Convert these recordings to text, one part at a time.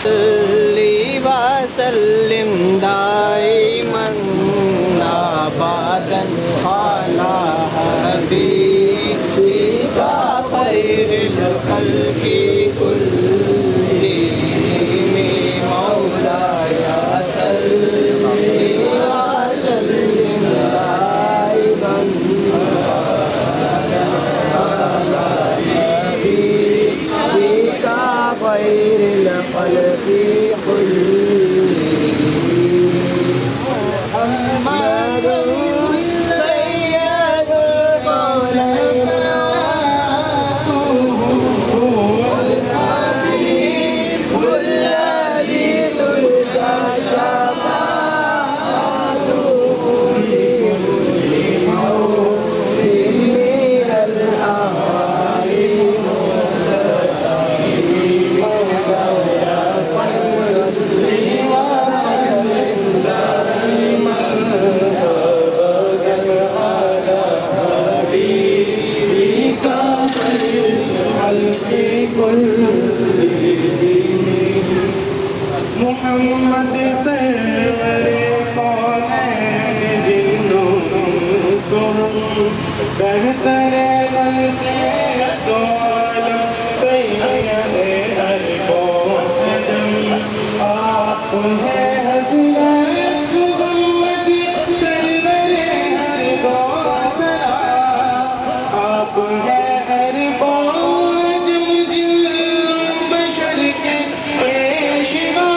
صلی وسلم دائما ابدا على حبيبك خير الخلق كلهم مولاي صل وسلم دائما على حبيبك خير الخلق محمد سرور کونین جنوں انسوں بہتر خلق دو عالم سید ہر قوم آپ ہیں حضرت محمد سرور ہر گوسرا آپ ہیں ہر قوم جن بشر کے پیشوا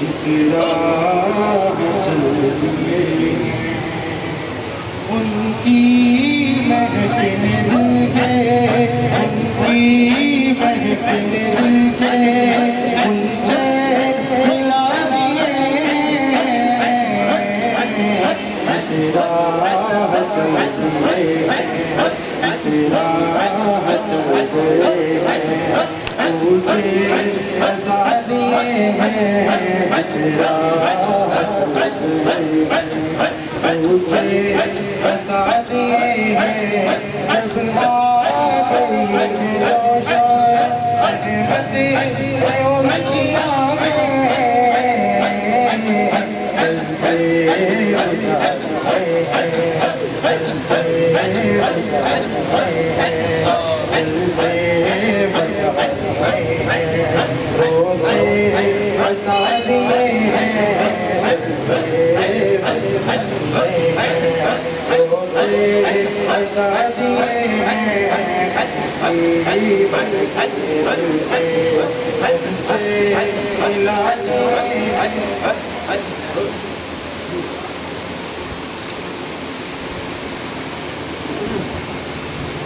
جس راہ چل دیے ان کی محفل دل کے، ان کی محفل دل کے انچے ہلا دیے، جس راہ چل دیے، جس راہ چل دیے مجھے ہنسا دیے ہیں، جس راہ چل دیے مجھے ہنسا دیے ہیں، جب آ گئی ہے روشن رحمت یوم کی آنکھیں، چلتے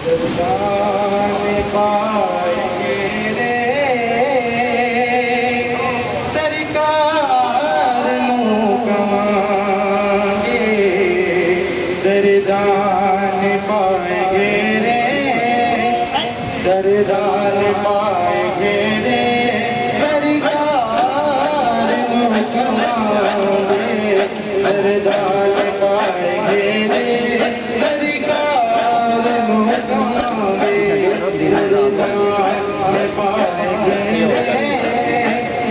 دربان پائیں گے سرکار نو کمائیں گے، دردان پائیں گے دردان پائیں گے سرکار نو کمائیں گے، دردان پائیں گے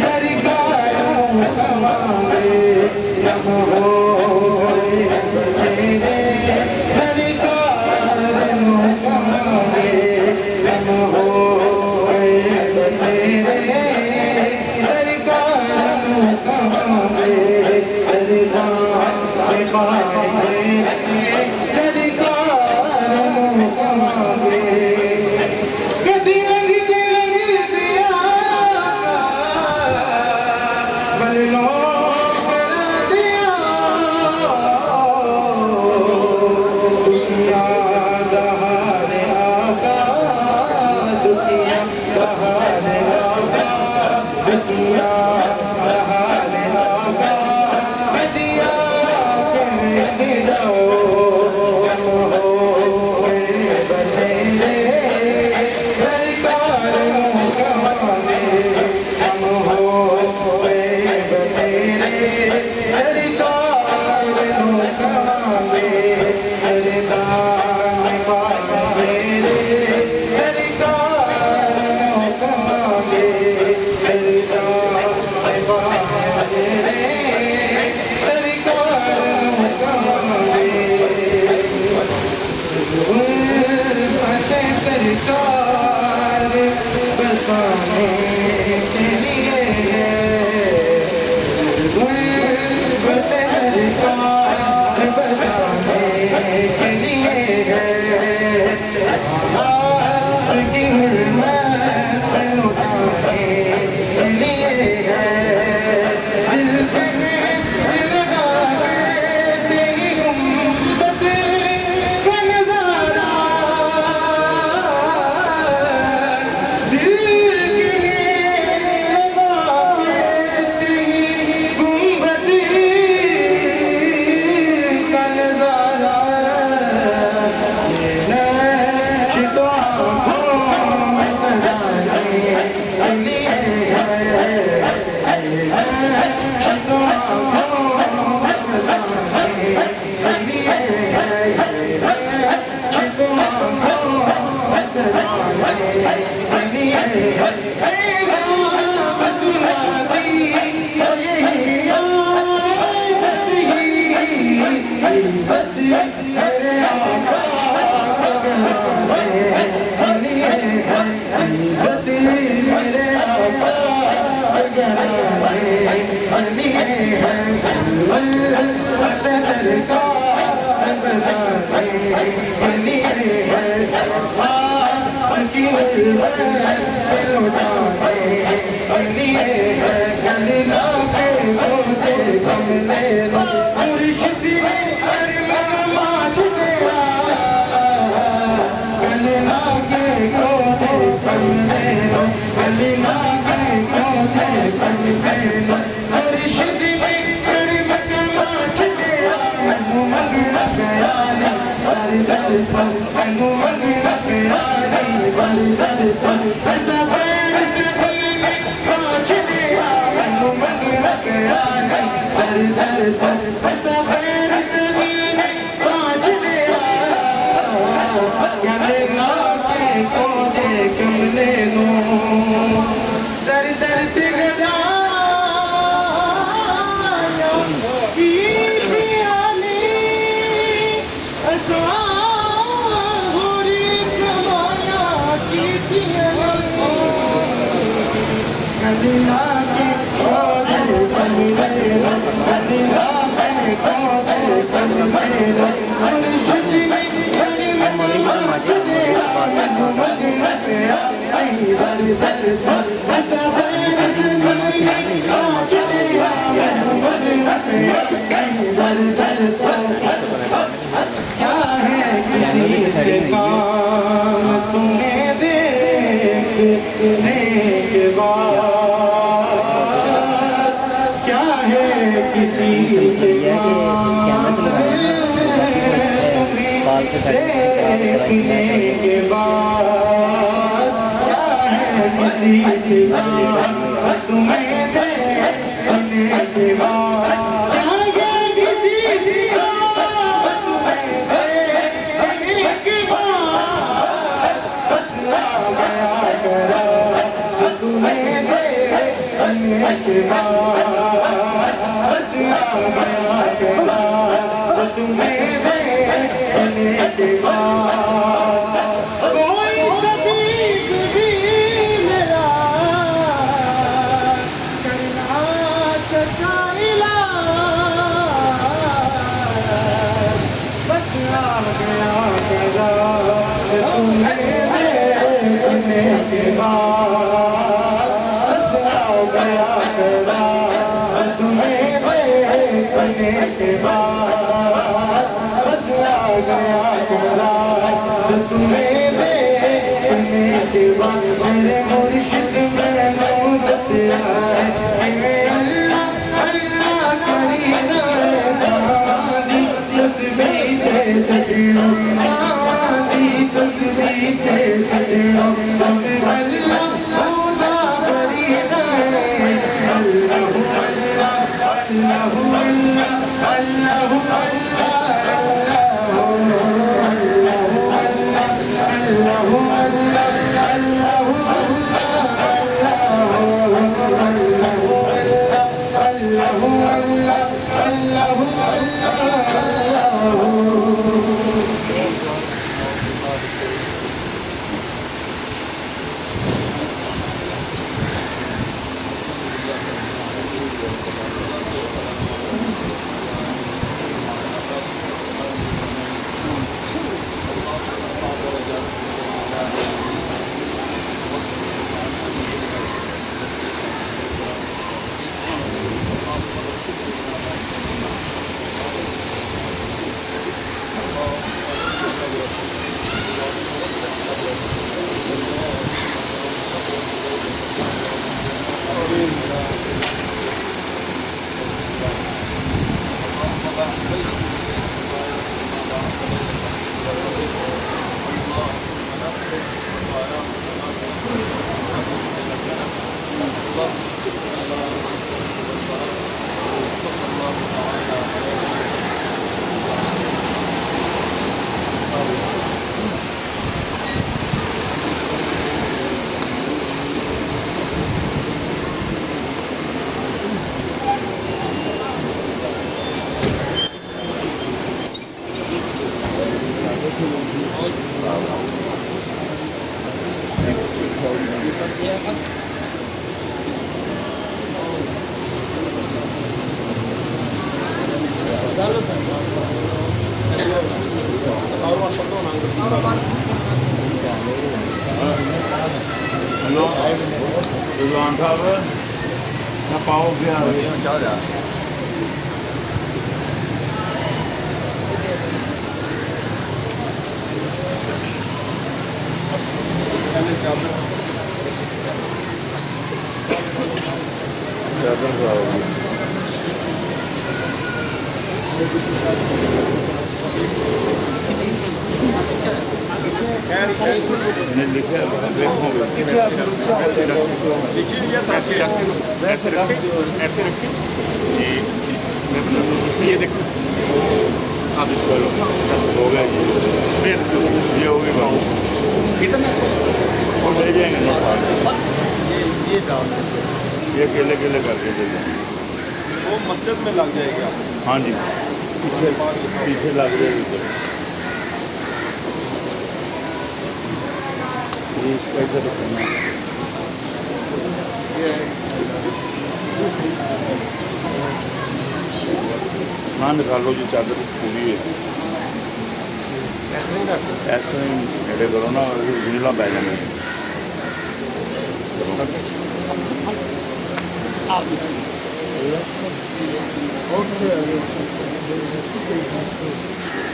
سرکار نو بسانے کے لیے کی غربت لٹانے کے لیے ہے گلنا کے کوچے کملے نو مرشد نے ہر مقامات دیا گلنا کے کوچے کملے نو گلنا کے کوچے کملے نو مرشد نے ہر مقامات دیا منو مگنا گیا در در پر منو مگنا گیا در در پر ایسا خیر سے دل میں کاچ دیا منو مگنا گیا در در پر ایسا خیر سے دل میں کاچ دیا گلے لا کے کوچے کملے نو در در تگڑا گلنا کے کوچے کملے نو گلنا کے کوچے کملے نو مرشد نے ہر مقامات دیا منو مگنا گیا در در پر ایسا خیر سے دل میں کاچ دیا منو مگنا گیا در در پر کیا ہے کسی سے کام تمہیں دیکھنے کے بعد کیا ہے کسی سے کام تمہیں دیکھنے کے بعد کیا ہے کسی سے کام تمہیں دیکھنے کے بعد کیا ہے کسی سے کام تمہیں دیکھنے کے بعد بس آ گیا کرا تمہیں دیکھنے کے بعد بس آ گیا کرا تمہیں دیکھنے کے بعد کوئی طبیب بھی میرا کرنا سکا علاج بس آ گیا کرا تمہیں دیکھنے کے بعد بس آ گیا کرا تمہیں دیکھنے کے بعد بس آ گیا کرا تمہیں دیکھنے کے بعد میرے مرشد میں نو دس آئے اللہ اللہ کرینا سامانی تسبیح سجنوں سامانی تسبیح سجنوں اللہ خدا کرینا اللہ اللہ اللہ ہلو رضوان صاحب نہ پاؤ کیا ایسے رکھیں یہ دیکھو آپ اس کو ہو گیا یہ ہوگی بات اور لے جائیں گے یہ کیلے کر کے دے دیں وہ مسجد میں لگ جائے گا. ہاں جی پیچھے لگ جائے گی اس کا ادھر رکھنا ہاں نکالو جی چادر پوری ہے ایسے ہی ایڈے کرو نا نیلا پی جانا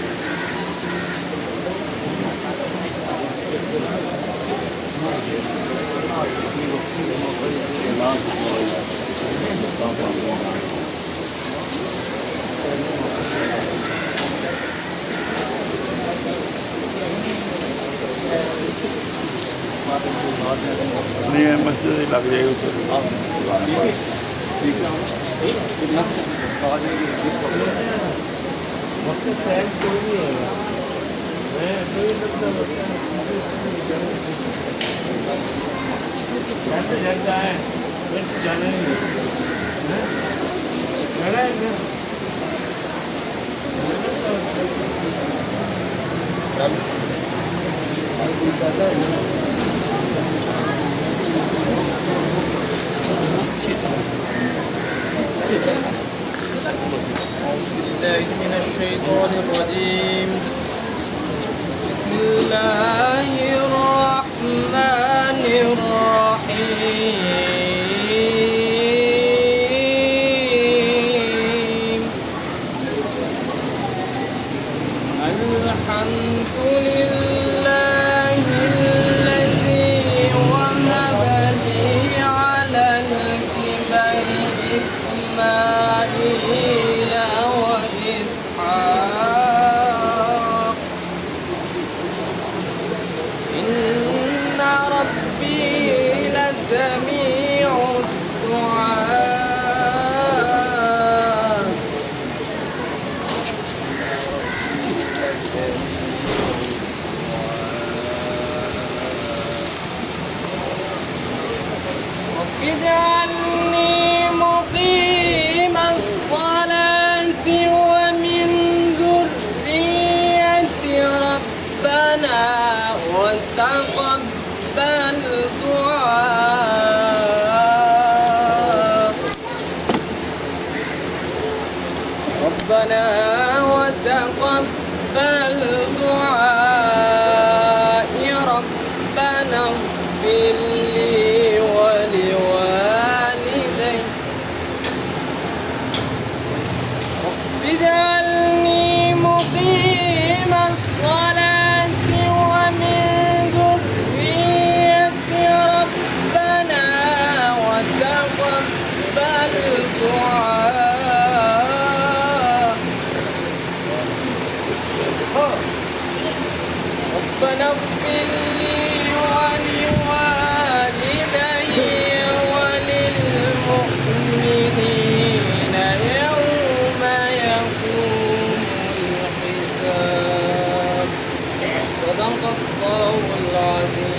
نہیں مسجد لگ جائے گی من الشيطان الرجيم بسم الله الرحمن الرحيم الحمد لله الذي وهب لي على الكبر إسماعيل وإسحاق إن ربي لسميع الدعاء رب اجعلني مقيم الصلاة ومن ذريتي ربنا وتقبل دعاء ربنا وتقبل دعاء ربنا اغفر لي ولوالدي اجعلني مقيم الصلاة ومن ذريتي ربنا وتقبل دعاء ربنا اغفر لي ولوالدي وللمؤمنين يوم يقوم الحساب صدق الله العظيم.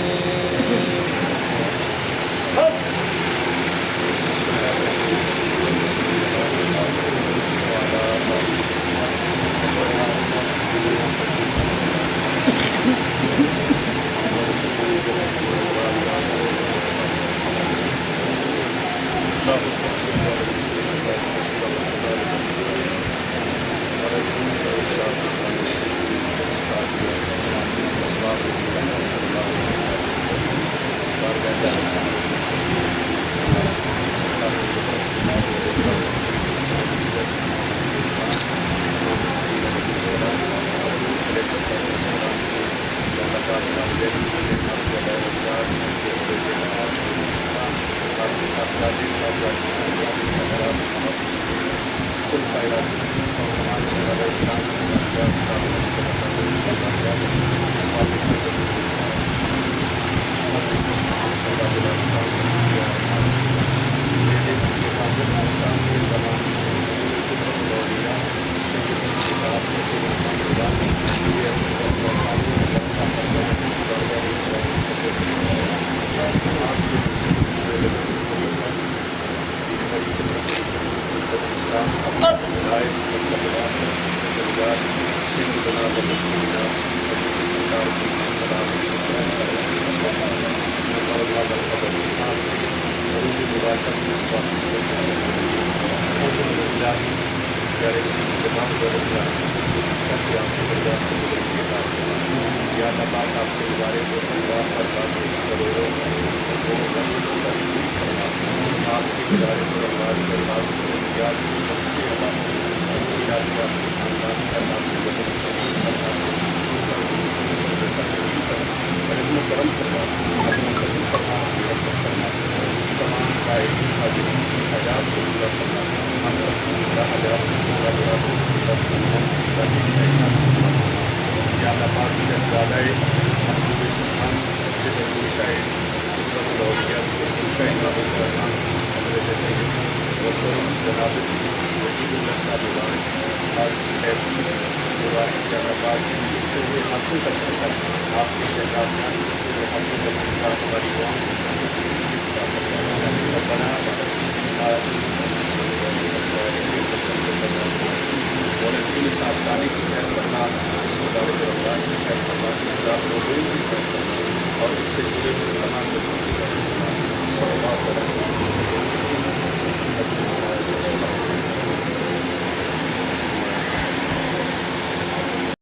اور اس سے جڑے ہوئے تمام لوگوں کی